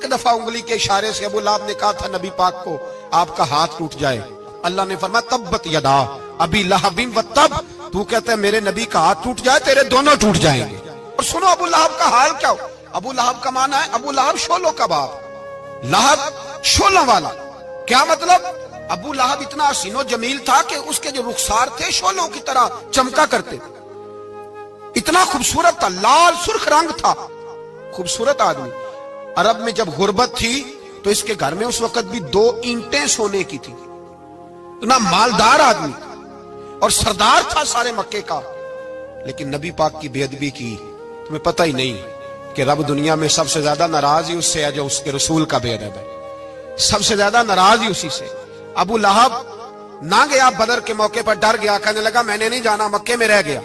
एक दफा उंगली के इशारे से अबू लहब ने कहा था नबी पाक को आपका हाथ टूट जाए, अल्लाह ने फरमाया तब्बत यदा अबी लहबिन व तब, तू कहता है मेरे नबी का हाथ टूट जाए तेरे दोनों टूट जाएंगे। और सुनो अबू लहब का हाल क्या हो। अबू लहब का माना है अबू लहब शोलों का बाप, लहब शोलों वाला। क्या मतलब? अबू लहब इतना हसीनो जमील था कि उसके जो रुखसार थे शोलों की तरह चमका करते, इतना खूबसूरत था, लाल सुर्ख रंग था, खूबसूरत आदमी। अरब में जब गुर्बत थी तो इसके घर में उस वक्त भी 2 ईंटें सोने की थी। इतना मालदार आदमी और सरदार था सारे मक्के का। लेकिन नबी पाक की बेअदबी की तुम्हें पता ही नहीं कि रब दुनिया में सबसे ज्यादा नाराज ही उससे है जो उसके रसूल का बेअदब है। सबसे ज्यादा नाराज ही उसी से। अबू लहब ना गया बदर के मौके पर, डर गया, कहने लगा मैंने नहीं जाना, मक्के में रह गया।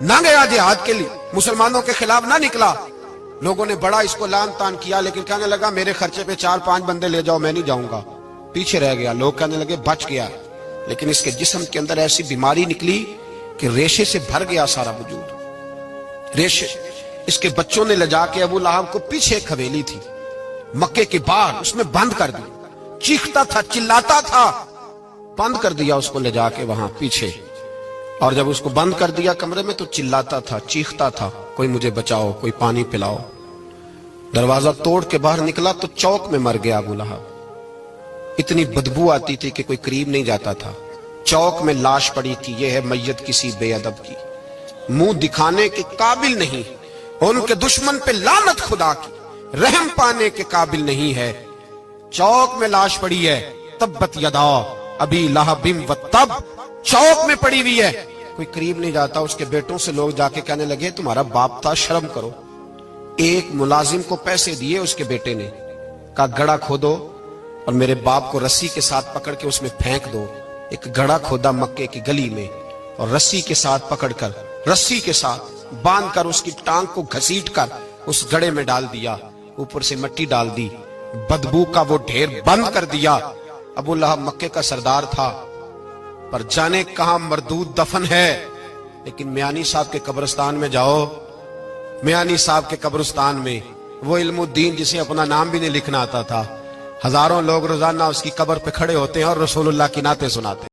ना गया जिहाद के लिए, मुसलमानों के खिलाफ ना निकला। लोगों ने बड़ा इसको लान तान किया, लेकिन कहने लगा मेरे खर्चे पे 4-5 बंदे ले जाओ, मैं नहीं जाऊंगा। पीछे रह गया। लोग कहने लगे बच गया, लेकिन इसके जिस्म के अंदर ऐसी बीमारी निकली कि रेशे से भर गया सारा वजूद। रेशे इसके बच्चों ने ले जाके अबू लहब को पीछे एक हवेली थी मक्के के बाहर, उसमें बंद कर दिया। चीखता था, चिल्लाता था, बंद कर दिया उसको ले जाके वहां पीछे। और जब उसको बंद कर दिया कमरे में तो चिल्लाता था, चीखता था, कोई मुझे बचाओ, कोई पानी पिलाओ। दरवाजा तोड़ के बाहर निकला तो चौक में मर गया अबू लहब। इतनी बदबू आती थी कि कोई करीब नहीं जाता था। चौक में लाश पड़ी थी। यह है मैयत किसी बेअदब की, मुंह दिखाने के काबिल नहीं। उनके दुश्मन पे लानत खुदा की, रहम पाने के काबिल नहीं है। चौक में लाश पड़ी है, तब्बत यदा अबी लहबिन व तब, चौक में पड़ी हुई है, कोई करीब नहीं जाता। उसके बेटों से लोग जाके कहने लगे तुम्हारा बाप था, शर्म करो। एक मुलाजिम को पैसे दिए उसके बेटे ने, कहा गड़ा खोदो और मेरे बाप को रस्सी के साथ पकड़ के उसमें फेंक दो। एक गड़ा खोदा मक्के की गली में और रस्सी के साथ पकड़कर, रस्सी के साथ बांध कर उसकी टांग को घसीट कर उस गड़े में डाल दिया, ऊपर से मिट्टी डाल दी, बदबू का वो ढेर बंद कर दिया। अबू लहब मक्के का सरदार था, पर जाने कहां मरदूद दफन है। लेकिन मियानी साहब के कब्रिस्तान में जाओ, मियानी साहब के कब्रिस्तान में वो इल्मुद्दीन जिसे अपना नाम भी नहीं लिखना आता था, हजारों लोग रोजाना उसकी कब्र पे खड़े होते हैं और रसूलुल्लाह की नाते सुनाते हैं।